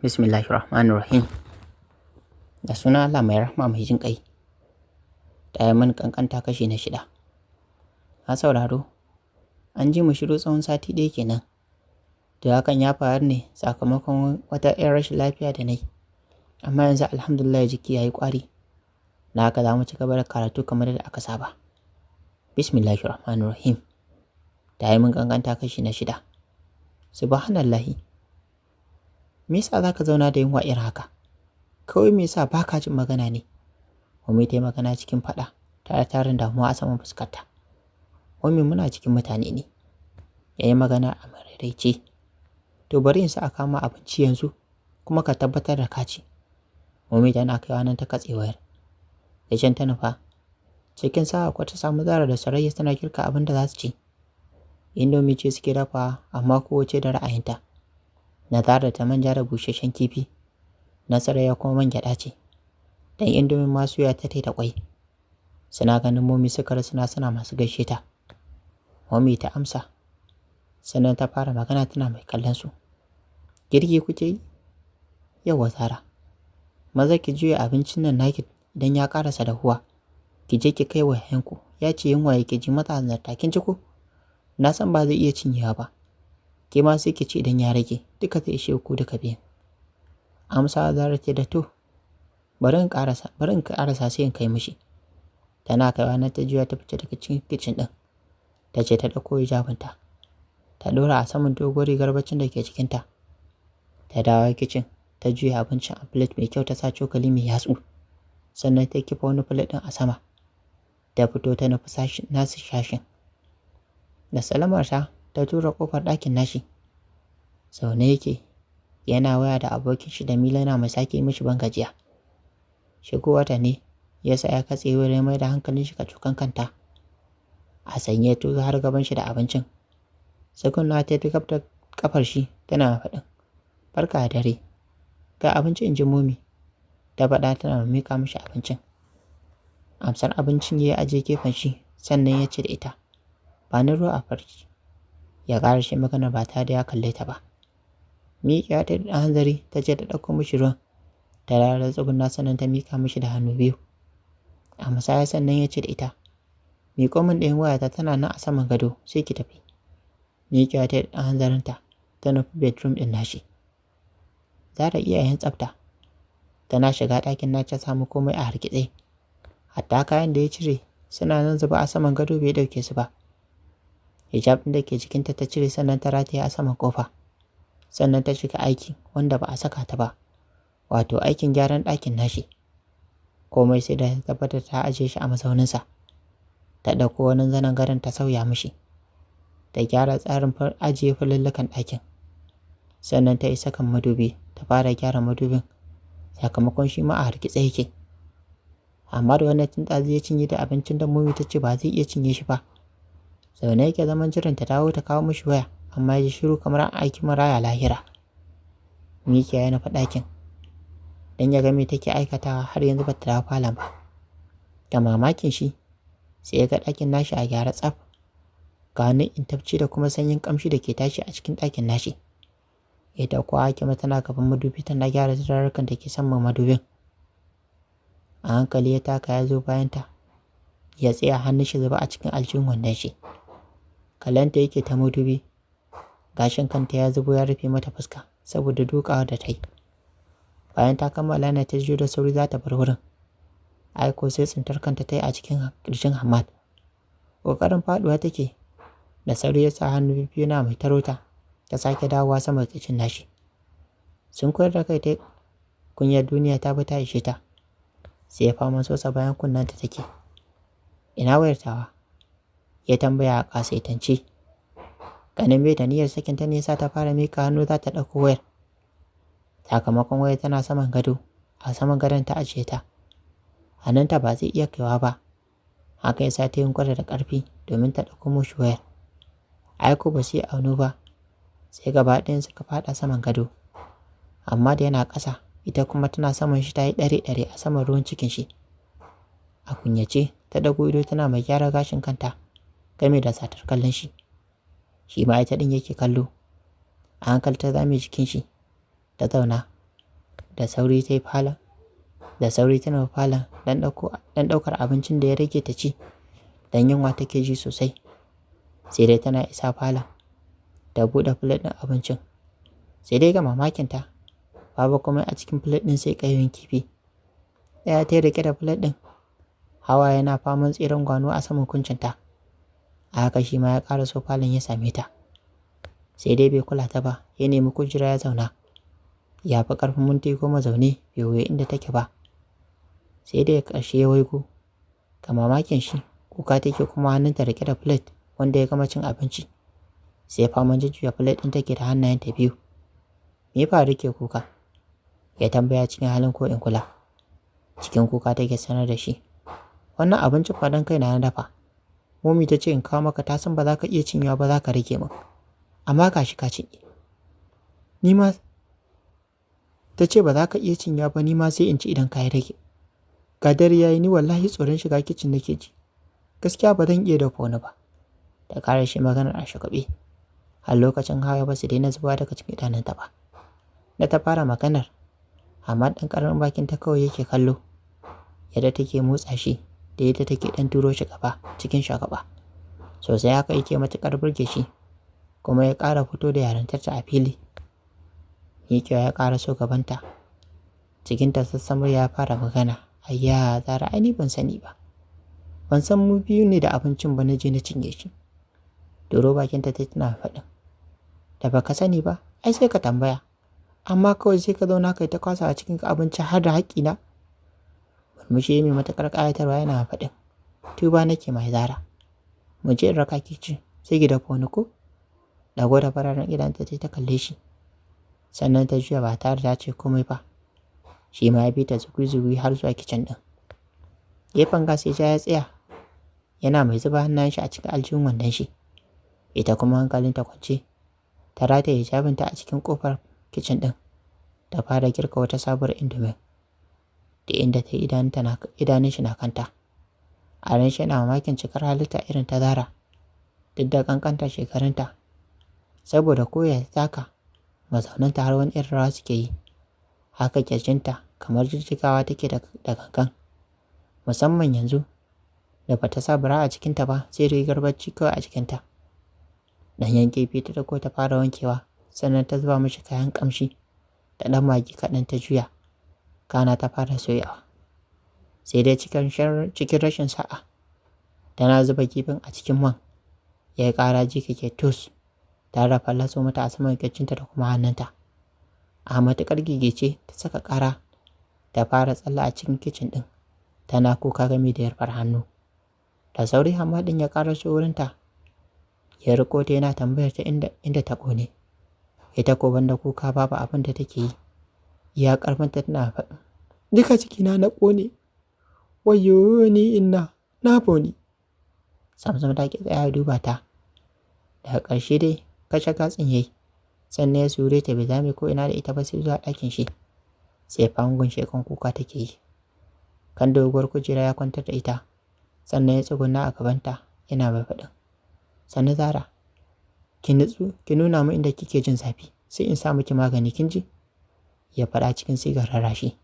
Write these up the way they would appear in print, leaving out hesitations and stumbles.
Bismillahirrahmanirrahim. Da suna Allah mai rahma mai jin ƙai. Diamond ƙanƙanta kashi na 6. Na sauraro, an ji mu shiru tsawon sati ɗaya kenan. Da hakan ya faru ne sakamakon wata 'yar rashin lafiya da na yi. Amma yanzu alhamdulillah jiki ya yi ƙwari. Na haka za mu ci gaba da karatu kamar da aka saba. Bismillahirrahmanirrahim. Diamond ƙanƙanta kashi na 6. Subhanallahi. Me yasa za ka zauna da yunwa irin haka? Kawai me yasa ba ka jin magana ne? Ummi ta yi magana cikin faɗa tare tarin damuwa a saman fuskarta. Ummi muna cikin mutane ne. Ya yi magana a maraidaice. To bari in sa a kama abinci yanzu kuma ka tabbatar da ka ci. Ummi tana kaiwa nan ta katse wayar. Da can ta nufa. Cikin sa'a kuwa ta samu Zara da Sarayya tana girka abin da za su ci. Indomi ce suke dafawa amma kowace da ra'ayinta. Na Zara ta manja da busasshen kifi. Na Sarayya kuma man gyaɗa ce. Dan indomin masu ya ta da kwai. Suna ganin Momi suka suna masu gaishe ta. Momi ta amsa. Sannan ta fara magana tana mai kallon su. Girki kuke yi? Yawwa Zara. Maza ki juya abincin nan naki idan ya karasa dahuwa. Ki je ki kai wa yanku. Ya ce yunwa yake ji mata nazarta kin ci ko? Na san ba zai iya cinyewa ba. Ke ma sai ki ci idan ya rage duka zai ishe ku duka biyan. Amsa Zara ce da to. Bari in karasa sai in kai mishi. Tana kaiwa nan ta juya ta fice daga cikin kicin din. Ta ce ta dauko hijabinta. Ta dora a saman doguwar rigar baccin da ke cikinta. Ta dawo kicin ta juya abincin a plate mai kyau ta sa cokali mai yatsu. Sannan ta kifa wani plate din a sama. Ta fito ta nufi nasu shashin. Da salamarta ta tura kofar ɗakin nashi. Zaune yake yana waya da abokin shi da Milana mai sake mishi ban gajiya. Shigowata ne yasa ya katse wurin mai da hankalin shi kacokan kanta. A sanye tuzo har gaban shi da abincin. Sakunna ta pick up da kafar shi tana faɗin. Barka da dare. Ga abinci in ji Momi. Ta faɗa tana mika mishi abincin. Amsar abincin ya aje gefen shi sannan ya ce da ita. Ba ni ruwa a farci. Ya ƙara shi magana ba tare da ya kalle ta ba. Miƙiya ta da hanzari ta ce ta ɗauko mishi ruwan. Ta rara tsuguna sannan ta miƙa mishi da hannu biyu. A musaya sannan ya ce da ita. Miƙo min ɗayan wayata tana nan a saman gado sai ki tafi. Miƙiya ta da hanzarinta ta nufi bedroom ɗin nashi. Zara iyayen tsafta. Tana shiga ɗakin na ta samu komai a hargitse. Hatta kayan da ya cire suna nan zuba a saman gado bai ɗauke su ba. Hijab ɗin da ke jikinta ta cire sannan ta rataye a saman kofa. Sannan ta shiga aiki wanda ba a saka ta ba. Wato aikin gyaran ɗakin nashi. Komai sai da ta tabbatar ta ajiye shi a mazauninsa. Ta ɗauko wani zanen gadon ta sauya mishi. Ta gyara tsarin ajiye fulullukan ɗakin. Sannan ta isa kan madubi ta fara gyara madubin. Sakamakon shi ma a hargitse yake. Amma da wannan tun ɗazu ya cinye da abincin da Momi ta ce ba zai iya cinye shi ba. Zaune yake zaman jiran ta dawo ta kawo mishi waya amma ya ji shiru kamar an aiki maraya lahira. Mikiya ya nufi ɗakin. Dan ya ga me take aikatawa har yanzu bata dawo falon ba. Da mamakin shi sai ya ga ɗakin nashi a gyara tsaf. Ga wani intabci da kuma sanyin kamshi da ke tashi a cikin ɗakin nashi. Ita kuwa Hakima tana gaban madubi tana gyara turarrukan da ke saman madubin. A hankali ya taka ya zo bayanta. Ya tsaya hannun shi zuba a cikin aljihun wandon shi. Kallanta yake ta madubi. Gashin kanta ya zubo ya rufe mata fuska saboda dukawa da ta yi. Bayan ta kammala na ta jiyo da sauri za ta bar wurin. Aiko sai tsintar kanta ta yi a cikin ƙirjin Hamad. Ƙoƙarin faɗuwa take. Da sauri ya sa hannu biyu na mai tarota. Ta sake dawowa sama kicin nashi. Sun koyar da kai ta kunyar duniya ta bi ta ishe ta. Sai ya fama sosa bayan kunnanta take. Ina wayar tawa? Ya tambaya a ƙasaitance. Ganin bai da niyyar sakin ta nesa ta fara mika hannu za ta ɗauko wayar. Sakamakon wayar tana saman gado, a saman gadon ta ajiye ta. Hannunta ba zai iya kaiwa ba. Haka ya sa ta yin gwada da ƙarfi domin ta ɗauko mishi wayar. Aiko ba su yi auno ba. Sai gaba ɗayan suka faɗa saman gado. Amma da yana ƙasa, ita kuma tana saman shi ta yi ɗare-ɗare a saman ruwan cikin shi. A kunyace ta ɗago ido tana mai gyara gashin kanta game da satar kallon shi. Shi ma ita ɗin yake kallo. A hankali ta zame jikin shi. Ta zauna Da sauri ta yi falon. Da sauri ta nufi falon don ɗaukar abincin da ya rage ta ci. Don yunwa take ji sosai. Sai dai tana isa falon. Ta buɗe filet ɗin abincin. Sai dai ga mamakinta, babu komai a cikin filet ɗin sai ƙayoyin kifi. Ɗaya ta riƙe da filet ɗin. Hawa yana faman tsirin gwano a saman kuncinta. A haka shi ma ya ƙara so falon ya same ta. Sai dai bai kula ta ba, ya nemi kujera ya zauna. Ya fi ƙarfin minti 10 zaune bai waye inda take ba. Sai dai ƙarshe ya waigo. Ga mamakin shi, kuka take kuma hannunta riƙe da filet wanda ya gama cin abinci. Sai faman jujjuya filet ɗin take da hannayenta biyu. Me ya faru ke kuka? Ya tambaya cikin halin ko in kula. Cikin kuka take sanar da shi. Wannan abincin faɗan kai na dafa. Momi ta ce in kawo maka, ta san ba za ka iya cinyewa ba, za ka rage min. Amma gashi ka cinye. Ni ma ta ce ba za ka iya cinyewa ba, ni ma sai in ci idan ka yi rage. Ga dare yayi, ni wallahi tsoron shiga kicin nake ji. Gaskiya ba zan iya dafa wani ba. Da ƙara shi maganar a shagwaɓe. Har lokacin hawa ba su daina zuba daga cikin idanunta ba. Da ta fara maganar, amma ɗan ƙaramin bakin ta kawai yake kallo. Yadda take motsa shi da yadda take ɗan turo shi gaba cikin shagwaɓa. Sosai haka yake matuƙar burge shi. Kuma ya ƙara fito da yarintarta a fili. Mikiwa ya ƙara so gabanta. Cikinta sassamur ya fara magana. Ayya Zara, ai ni ban sani ba. Ban san mu biyu ne da abincin ba, na je na cinye shi. Doro bakinta ta tana faɗin. Da baka sani ba, ai sai ka tambaya. Amma kawai sai ka zauna kai ta kwasa a cikin abinci har da haƙƙina. Murmushi mai matuƙar ƙayatarwa yana faɗin. Tuba nake mai Zara. Mu je in raka ki ci, sai ki dafa wani ko? Dago da fararen idanta ta kalle shi. Sannan ta juya ba tare da ce komai ba. Shi ma ya bi ta zugui-zugui har zuwa kicin ɗin. Gefen gas ya tsaya. Yana mai zuba hannun shi a cikin aljihun wandon shi. Ita kuma hankalinta kwance. Ta rataye hijabinta a cikin ƙofar kicin ɗin. Ta fara girka wata sabuwar indomin. Da inda ta idanun shi na kanta. A ran shi yana mamakin cikar halitta irin ta Zara. Duk da ƙanƙantar shekarunta. Saboda koya taka, mazaunanta har wani irin rawa suke yi. Haka kirjinta kamar jijjigawa take da gangan. Musamman yanzu da bata sa bra a cikinta ba, sai rigar bacci kawai a cikinta. Ɗanyen kifi ta dauko ta fara wankewa, sannan ta zuba mishi kayan ƙamshi da ɗan magi kaɗan ta juya. Kana ta fara soyawa. Sai dai cikin rashin sa'a, tana zuba kifin a cikin man. Ya yi ƙara ji kake tus, tare da fallaso mata a saman kirjinta da kuma hannunta. A matuƙar gigice ta saka ƙara, ta fara tsalla a cikin kicin ɗin, tana kuka game da yarfar hannu. Da sauri Hamadin ya ƙara so wurinta. Ya riko ta yana tambayar ta inda ta ƙone. Ita ko banda kuka babu abin da take yi. Ya ƙarfinta tana faɗin. Duka cikina na ƙone. Wayyo ni inna, na boni. Samsam ta ki tsaya duba ta. Daga ƙarshe dai kashe gatsin yayi. Sannan ya sure ta bai zame ko ina da ita ba sai zuwa ɗakin shi. Sai fangun shekan kuka take yi. Kan doguwar kujera ya kwantar da ita. Sannan ya tsuguna a gabanta yana mai faɗin. Sannu Zara, ki nutsu, ki nuna min inda kike jin zafi, sai in sa miki magani, kin ji? Ya faɗa cikin sigar rarashi.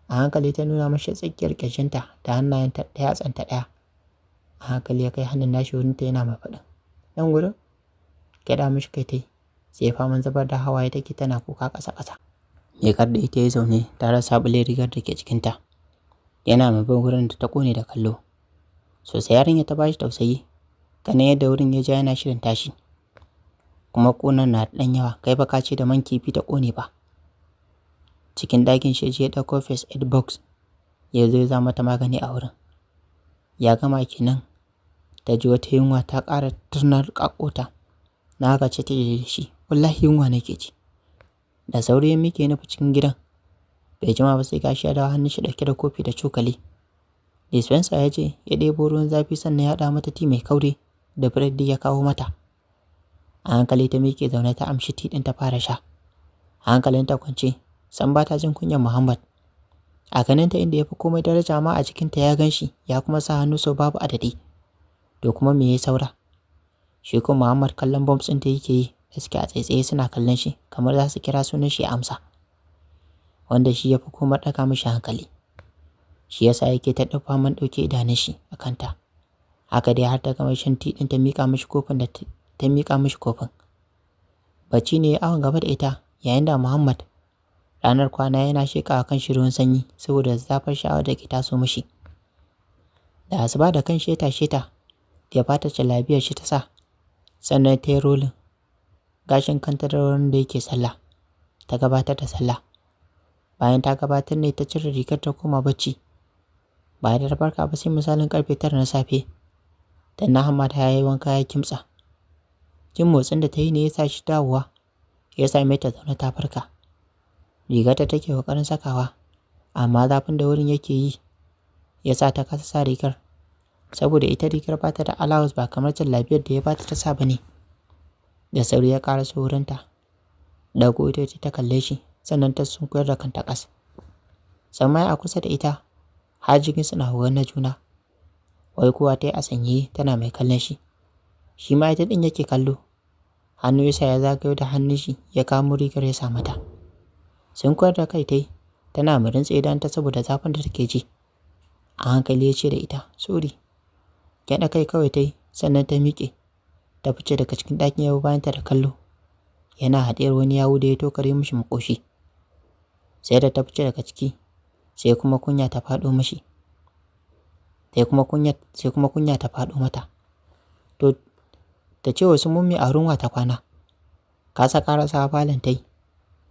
A hankali ta nuna mashi tsakiyar ƙirjinta da hannayenta ɗaya tsanta ɗaya. A hankali ya kai hannun nashi wurinta yana mai faɗin. Ɗan gurin? Gyaɗa mishi kai tai, sai faman zubar da hawaye take tana kuka ƙasa-ƙasa. Mekar da ita ya zaune tare da sabule rigar da ke cikinta. Yana mai bin wurin da ta ƙone da kallo. Sosai yarinya ta bashi tausayi, ganin yadda wurin ya ja yana shirin tashi. Kuma ƙunar na ɗan yawa, kai baka ce da man kifi ta ƙone ba. Cikin ɗakin shi ya ɗauko first aid box, ya zo ya za mata magani a wurin. Ya gama kenan, ta ji wata yunwa ta ƙara turnar ƙaƙota. Na haka ce ta da shi, wallahi yunwa nake ji. Da sauri ya miƙe nufi cikin gidan. Bai jima ba sai gashi ya dawo hannun shi ɗauke da kofi da cokali. Dispenser ya je ya ɗebo ruwan zafi sannan ya haɗa mata ti mai kauri da biredi ya kawo mata. A hankali ta miƙe zaune ta amshi ti ɗin ta fara sha. A hankalin ta kwance, san ba ta jin kunyar Muhammad. A ganinta inda ya fi komai daraja ma a cikinta ya gan shi, ya kuma sa hannu sau babu adadi. To kuma me ya saura? Shi kuma Muhammad kallon bombs ɗin da yake yi, da suke a tsaitsaye suna kallon shi kamar za su kira sunan shi ya amsa. wanda shi ya fi komai ɗaga mishi hankali. Shi yasa yake ta ɗauka man ɗauke idanun shi a kanta. Haka dai har ta gama shan tea ɗin ta miƙa mishi kofin. Bacci ne ya awon gaba da ita yayin da Muhammad ranar kwana yana sheƙa a kan shi ruwan sanyi saboda zafin sha'awar da ke taso mishi. Da asuba da kan shi ya tashe ta ya bata jalabiyar shi ta sa, sannan ta yi rolin gashin kanta da wurin da yake sallah, ta gabatar da sallah. Bayan ta gabatar ne ta cire rigar ta koma bacci. Bayan da ta farka ba sai misalin karfe 9 na safe, dan na Hamad ya yi wanka ya kimtsa. Jin motsin da ta yi ne ya sa shi dawowa, ya same ta zaune ta farka. Rigarta take ƙoƙarin sakawa, amma zafin da wurin yake yi ya sa ta kasa sa rigar, saboda ita rigar ba ta da allowance ba kamar jallabiyar da ya bata ta sa ba ne. Da sauri ya ƙaraso wurinta, ɗago ita ta kalle shi, sannan ta sunkuyar da kanta ƙasa. Tsammai a kusa da ita, har jikin suna horon na juna. Wai kuwa ta yi a sanye tana mai kallon shi. Shi ma ita ɗin yake kallo. Hannu ya sa ya zagayo da hannun shi ya kamo rigar ya sa mata. Sunkuyar da kai tai tana mai rintse idanta saboda zafin da take ji. A hankali ya ce da ita, "Sorry." Gyaɗa kai kawai tai, sannan ta miƙe. Ta fice daga cikin ɗakin ya bi bayanta da kallo. Yana haɗiyar wani yawu da ya tokare mishi maƙoshi. Sai da ta fice daga ciki, sai kuma kunya ta faɗo mishi. Sai kuma kunya ta faɗo mata. To ta ce wasu mummi a runwa ta kwana. Kasa ƙarasa falon tai.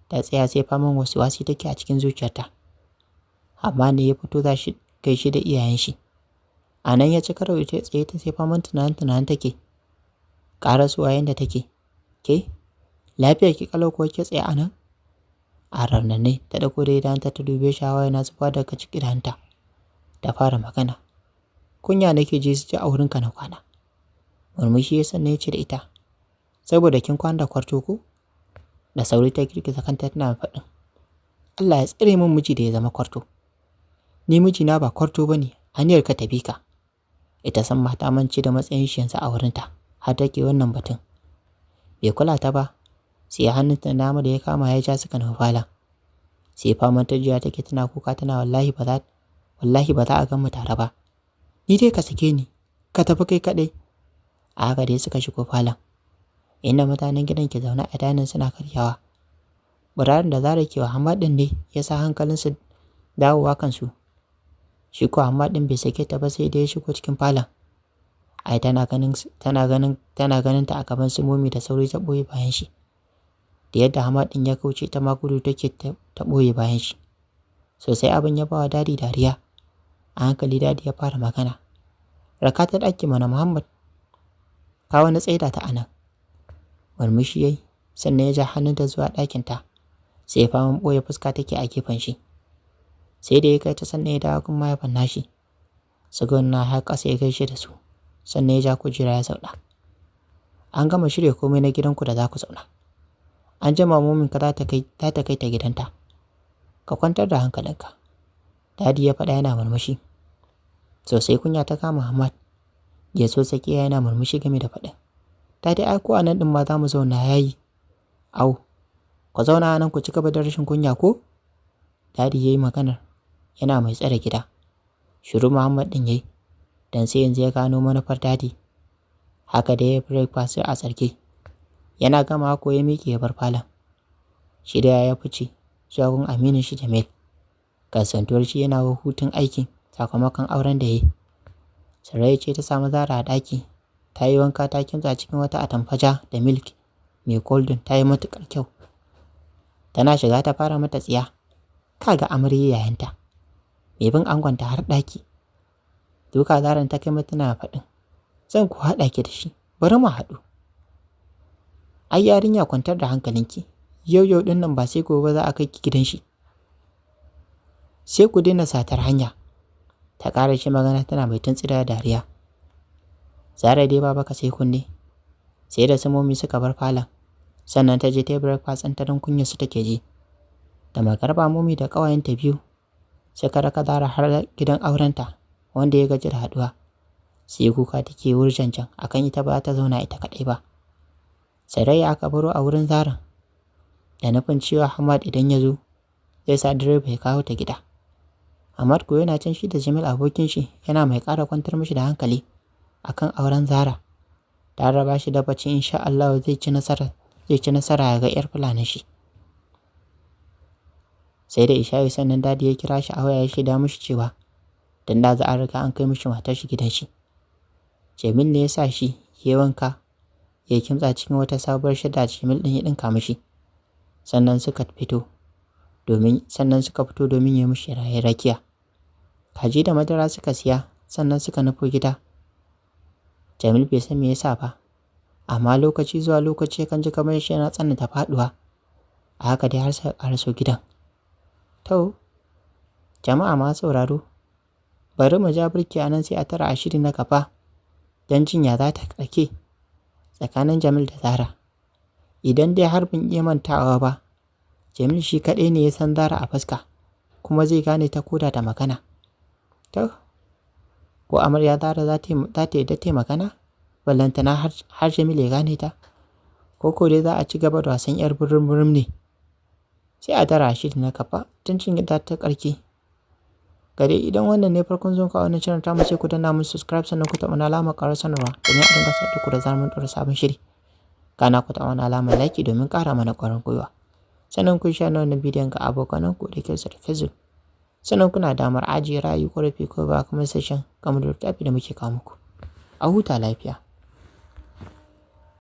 Ta tsaya sai faman wasu wasi take a cikin zuciyarta. Amma ne ya fito za shi gaishe da iyayen shi. A nan ya ci karo ita tsaye ta sai faman tunanin take. Ƙarasuwa yanda take. Ke? Lafiya ki kalau ko ke tsaye a nan? A raunane ta ɗago da idanta ta dube shi, hawaye na zuba daga cikin idanta. Ta fara magana. Kunya nake ji su ji a wurinka na kwana. Murmushi ya sanna ya ce da ita, saboda kin kwana da kwarto ko? Da sauri ta girgiza kanta tana faɗin, Allah ya tsare min miji da ya zama kwarto. Ni mijina ba kwarto ba ne, hanyar ka ta bi ka. Ita san mata mance da matsayin shi yanzu a wurinta, har take wannan batun. Bai kula ta ba, sai hannunta na dama da ya kama ya ja suka nufi falon. Sai faman ta jiya take tana kuka tana wallahi ba za a gan mu tare ba. Ni dai ka sake ni, ka tafi kai kaɗai. A haka dai suka shigo falon, inda mutanen gidan ke zaune a danin suna karyawa. Burarin da Zara ke wa Hamad ɗin ne ya sa hankalinsu dawowa kansu. Shi ko Hamad ɗin bai sake ta ba sai da ya shigo cikin falon. Ai tana ganin ta a gaban su momi da sauri ta ɓoye bayan shi. Da yadda Hamad ɗin ya kauce ta ma gudu take ta ɓoye bayan shi. Sosai abin ya bawa dadi dariya. A hankali dadi ya fara magana. Raka ta ɗaki mana Muhammad. Ka wani tsaida ta anan. Murmushi yayi, sannan ya ja hannunta zuwa ɗakinta. Sai faman ɓoye fuska take a gefen shi. Sai da ya kai ta sannan ya dawo gun mahaifin nashi. Na har ƙasa ya gaishe da su, sannan ya ja kujera ya zauna. An gama shirya komai na gidanku da za ku zauna. An jima mominka za ta kai ta gidanta. Ka kwantar da hankalinka. Dadi ya faɗa yana murmushi. Sosai kunya ta kama Hamad. Ya so sakiya yana murmushi game da faɗin. Dadi ai ko a nan ɗin ma za mu zauna yayi. Au, ku zauna a nan ku ci gaba da rashin kunya ko? Dadi ya yi maganar, yana mai tsare gida. Shiru Muhammad ɗin yayi, dan sai yanzu ya gano manufar dadi. Haka da ya breakfast a tsarki. Yana gama ko ya miƙe ya bar falon. Shi da ya fice zuwa gun aminin shi Jamil. Kasantuwar shi yana hutun aiki sakamakon auren da ya yi. Sarai ce ta samu Zara a ɗaki. Ta yi wanka ta kimtsa cikin wata atamfaja da milk mai golden, ta yi matuƙar kyau. Tana shiga ta fara mata tsiya. Kaga amarya yayanta. Mai bin angonta har ɗaki. Duka Zaran ta kai mata tana faɗin, zan ku haɗa ki da shi, bari mu haɗu. Ai yarinya kwantar da hankalinki. Yau ɗin nan ba sai gobe za a kai ki gidan shi. Sai ku daina satar hanya. Ta ƙara shi magana tana mai tuntsira da dariya. Zara dai baba ka sai kunne. Sai da samomi suka bar falon. Sannan ta je ta yi breakfast ɗin ta don kunyar su take ji. Da magarba momi da ƙawayenta biyu suka raka Zara har gidan aurenta wanda ya gaji da haɗuwa. Sai kuka take wurjanjan akan ita ba ta zauna ita kaɗai ba. Sarai aka baro a wurin Zara da nufin cewa Hamad idan ya zo zai sa direba ya kawo ta gida. Ahmad ko yana can shi da Jamil abokin shi yana mai ƙara kwantar mishi da hankali akan auren Zara. Ta raba shi da bacci insha Allah zai ci nasara ga 'yar Fulani shi. Sai da Isha'i sannan dadi ya kira shi a waya ya shaida mishi cewa dan da za a riga an kai mishi matar shi gidan shi. Jamil ne ya sa shi ya wanka ya kimtsa cikin wata sabuwar shadda Jamil din ya dinka mishi. Sannan suka fito domin ya mishi rakiya. Kaji da madara suka siya sannan suka nufo gida. Jamil bai san me yasa ba, amma lokaci zuwa lokaci kan ji kamar shi yana tsananta faduwa. A haka dai har sai ƙaraso gidan. To, jama'a ma sauraro, bari mu ja birki a nan sai a tara a shiri na gaba don jinya za ta ƙarke tsakanin Jamil da Zara. Idan dai har ban iya mantawa ba, Jamil shi kaɗai ne ya san Zara a fuska kuma zai gane ta koda da magana. To, ko amarya Zara za ta yadda ta magana? Ballantana har Jamil ya gane ta? Ko dai za a ci gaba da wasan 'yar burum ne? Sai a tara shi na gaba tun cin gida ta ƙarke. Gare idan wannan ne farkon zuwan ka wannan channel ta mu sai ku danna mun subscribe sannan ku taɓa alamar ƙarar sanarwa domin a dinga sa ku da zarar mun ɗora sabon shiri. Kana ku taɓa alamar like domin ƙara mana ƙwarin gwiwa. Sannan ku share wannan bidiyon ga abokanan ku da ke sa da Facebook. Sannan kuna damar ajiye ra'ayi ko rafi ko ba kuma session kamar da littafi da muke kawo muku. A huta lafiya.